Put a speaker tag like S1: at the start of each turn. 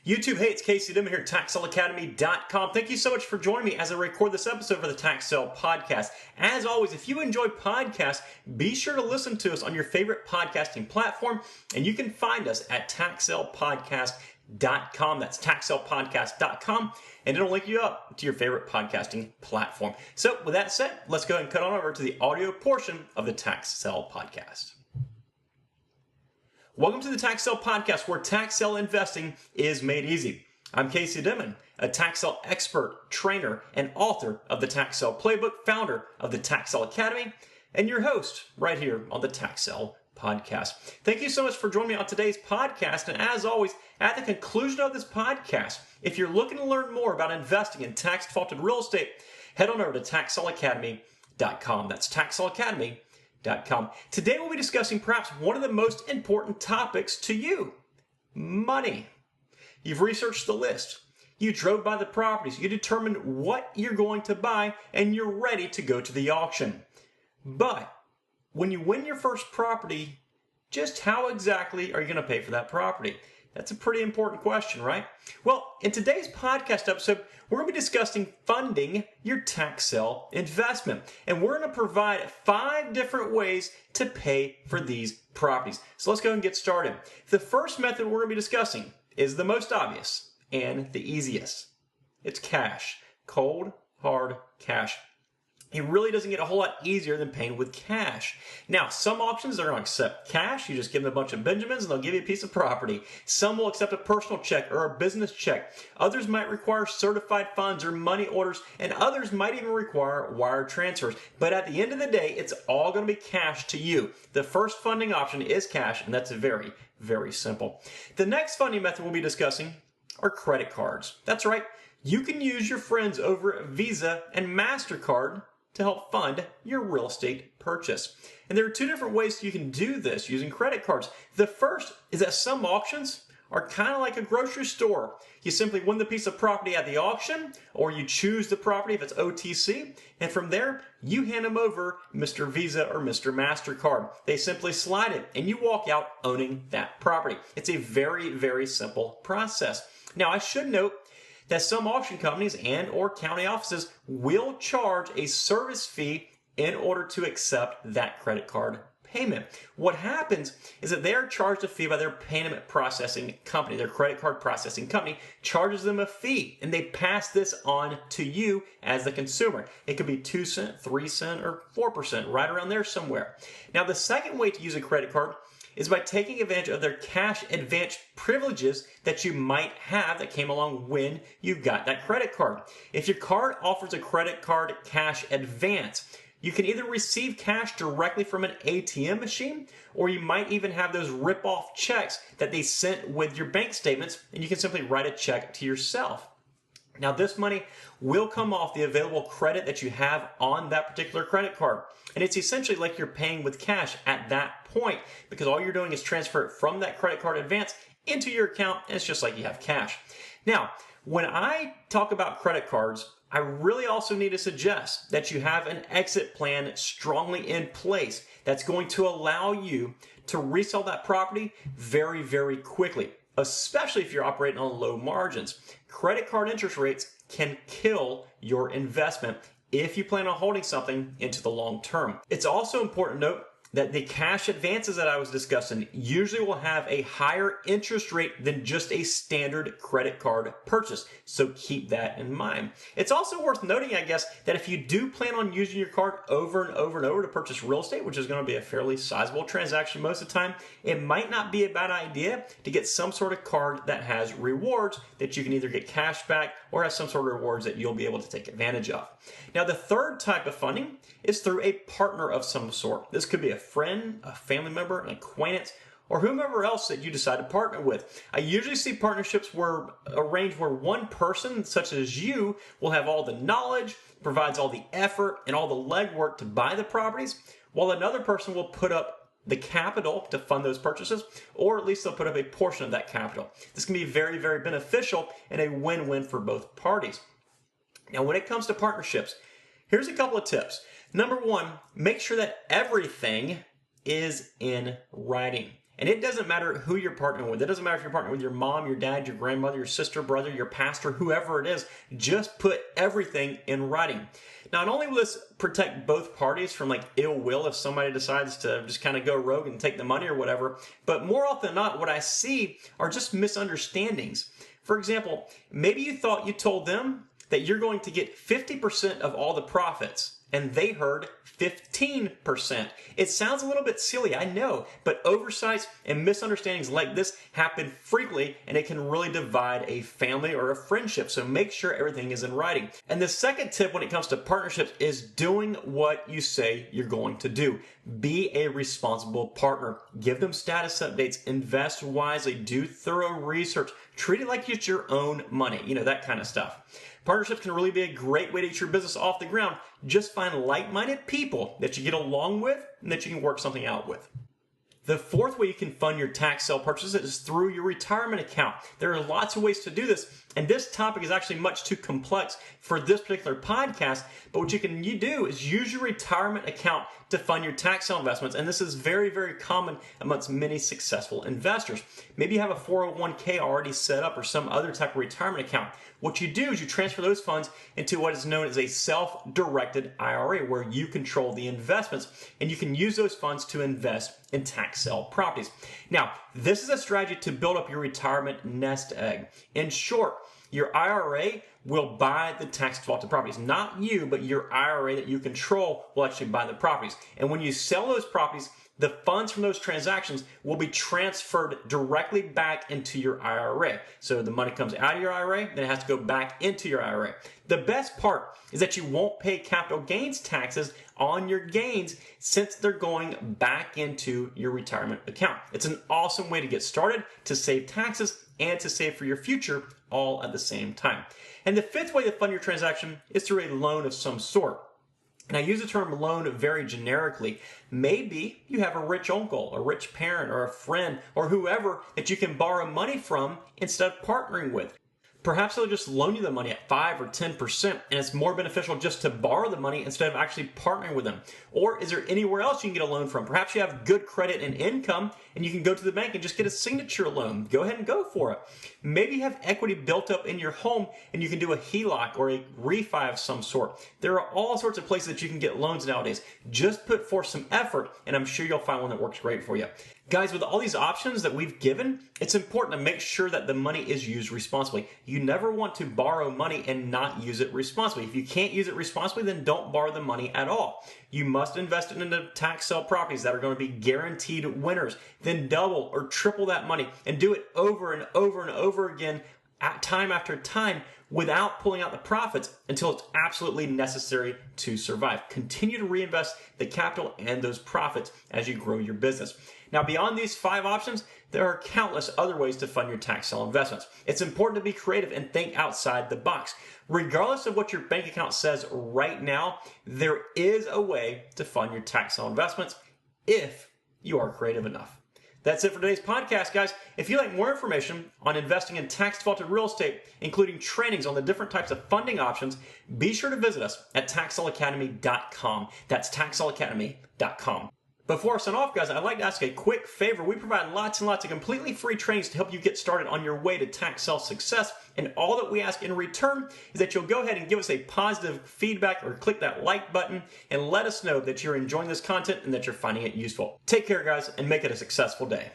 S1: YouTube, hey, it's Casey Dimon here at TaxSaleAcademy.com. Thank you so much for joining me as I record this episode for the Tax Sale Podcast. As always, if you enjoy podcasts, be sure to listen to us on your favorite podcasting platform, and you can find us at TaxSalePodcast.com. That's TaxSalePodcast.com, and it'll link you up to your favorite podcasting platform. So with that said, let's go ahead and cut on over to the audio portion of the Tax Sale Podcast. Welcome to the Tax Sale Podcast, where tax sale investing is made easy. I'm Casey Dimon, a tax sale expert, trainer, and author of the Tax Sale Playbook, founder of the Tax Sale Academy, and your host right here on the Tax Sale Podcast. Thank you so much for joining me on today's podcast. And as always, at the conclusion of this podcast, if you're looking to learn more about investing in tax defaulted real estate, head on over to TaxSaleAcademy.com. That's TaxSaleAcademy.com. Today we'll be discussing perhaps one of the most important topics to you: money. You've researched the list. You drove by the properties. You determined what you're going to buy, and you're ready to go to the auction. But when you win your first property, just how exactly are you going to pay for that property? That's a pretty important question, right? Well, in today's podcast episode, we're going to be discussing funding your tax sale investment. And we're going to provide 5 different ways to pay for these properties. So let's go and get started. The first method we're going to be discussing is the most obvious and the easiest. It's cash. Cold, hard cash. It really doesn't get a whole lot easier than paying with cash. Now, some auctions are going to accept cash. You just give them a bunch of Benjamins and they'll give you a piece of property. Some will accept a personal check or a business check. Others might require certified funds or money orders, and others might even require wire transfers. But at the end of the day, it's all going to be cash to you. The first funding option is cash, and that's very, very simple. The next funding method we'll be discussing are credit cards. That's right. You can use your friends over at Visa and MasterCard to help fund your real estate purchase. And there are 2 different ways you can do this using credit cards. The first is that some auctions are kind of like a grocery store. You simply win the piece of property at the auction, or you choose the property if it's OTC, and from there, you hand them over Mr. Visa or Mr. MasterCard. They simply slide it, and you walk out owning that property. It's a very, very simple process. Now, I should note that some auction companies and or county offices will charge a service fee in order to accept that credit card payment. What happens is that they are charged a fee by their payment processing company. Their credit card processing company charges them a fee, and they pass this on to you as the consumer. It could be 2 cents, 3 cents, or 4%, right around there somewhere. Now, the second way to use a credit card is by taking advantage of their cash advance privileges that you might have that came along when you got that credit card. If your card offers a credit card cash advance, you can either receive cash directly from an ATM machine, or you might even have those rip-off checks that they sent with your bank statements, and you can simply write a check to yourself. Now, this money will come off the available credit that you have on that particular credit card. And it's essentially like you're paying with cash at that point, because all you're doing is transfer it from that credit card advance into your account, and it's just like you have cash. Now, when I talk about credit cards, I really also need to suggest that you have an exit plan strongly in place that's going to allow you to resell that property very, very quickly, especially if you're operating on low margins. Credit card interest rates can kill your investment if you plan on holding something into the long term. It's also important to note that the cash advances that I was discussing usually will have a higher interest rate than just a standard credit card purchase. So keep that in mind. It's also worth noting, I guess, that if you do plan on using your card over and over and over to purchase real estate, which is going to be a fairly sizable transaction most of the time, it might not be a bad idea to get some sort of card that has rewards that you can either get cash back or have some sort of rewards that you'll be able to take advantage of. Now, the third type of funding is through a partner of some sort. This could be a friend, a family member, an acquaintance, or whomever else that you decide to partner with. I usually see partnerships arranged where one person, such as you, will have all the knowledge, provides all the effort, and all the legwork to buy the properties, while another person will put up the capital to fund those purchases, or at least they'll put up a portion of that capital. This can be very, very beneficial and a win-win for both parties. Now, when it comes to partnerships, here's a couple of tips. Number 1, make sure that everything is in writing. And it doesn't matter who you're partnering with. It doesn't matter if you're partnering with your mom, your dad, your grandmother, your sister, brother, your pastor, whoever it is. Just put everything in writing. Not only will this protect both parties from like ill will if somebody decides to just kind of go rogue and take the money or whatever, but more often than not, what I see are just misunderstandings. For example, maybe you thought you told them that you're going to get 50% of all the profits, and they heard 15%. It sounds a little bit silly, I know, but oversights and misunderstandings like this happen frequently, and it can really divide a family or a friendship. So make sure everything is in writing. And the second tip when it comes to partnerships is doing what you say you're going to do. Be a responsible partner. Give them status updates. Invest wisely. Do thorough research. Treat it like it's your own money. You know, that kind of stuff. Partnerships can really be a great way to get your business off the ground. Just find like-minded people that you get along with and that you can work something out with. The fourth way you can fund your tax sale purchases is through your retirement account. There are lots of ways to do this, and this topic is actually much too complex for this particular podcast, but what you can do is use your retirement account to fund your tax sale investments, and this is very, very common amongst many successful investors. Maybe you have a 401k already set up or some other type of retirement account. What you do is you transfer those funds into what is known as a self-directed IRA, where you control the investments, and you can use those funds to invest in tax sale properties. Now, this is a strategy to build up your retirement nest egg. In short, your IRA will buy the tax defaulted properties. Not you, but your IRA that you control will actually buy the properties. And when you sell those properties, the funds from those transactions will be transferred directly back into your IRA. So the money comes out of your IRA, then it has to go back into your IRA. The best part is that you won't pay capital gains taxes on your gains since they're going back into your retirement account. It's an awesome way to get started, to save taxes, and to save for your future all at the same time. And the fifth way to fund your transaction is through a loan of some sort. And I use the term loan very generically. Maybe you have a rich uncle, a rich parent, or a friend, or whoever that you can borrow money from instead of partnering with. Perhaps they'll just loan you the money at 5 or 10%, and it's more beneficial just to borrow the money instead of actually partnering with them. Or is there anywhere else you can get a loan from? Perhaps you have good credit and income, and you can go to the bank and just get a signature loan. Go ahead and go for it. Maybe you have equity built up in your home, and you can do a HELOC or a refi of some sort. There are all sorts of places that you can get loans nowadays. Just put forth some effort, and I'm sure you'll find one that works great for you. Guys, with all these options that we've given, it's important to make sure that the money is used responsibly. You never want to borrow money and not use it responsibly. If you can't use it responsibly, then don't borrow the money at all. You must invest it into tax sale properties that are going to be guaranteed winners. Then double or triple that money and do it over and over and over again, time after time, without pulling out the profits until it's absolutely necessary to survive. Continue to reinvest the capital and those profits as you grow your business. Now, beyond these 5 options, there are countless other ways to fund your tax sale investments. It's important to be creative and think outside the box. Regardless of what your bank account says right now, there is a way to fund your tax sale investments if you are creative enough. That's it for today's podcast, guys. If you'd like more information on investing in tax defaulted real estate, including trainings on the different types of funding options, be sure to visit us at taxsaleacademy.com. That's taxsaleacademy.com. Before I sign off, guys, I'd like to ask a quick favor. We provide lots and lots of completely free trainings to help you get started on your way to tax sale success. And all that we ask in return is that you'll go ahead and give us a positive feedback or click that like button and let us know that you're enjoying this content and that you're finding it useful. Take care, guys, and make it a successful day.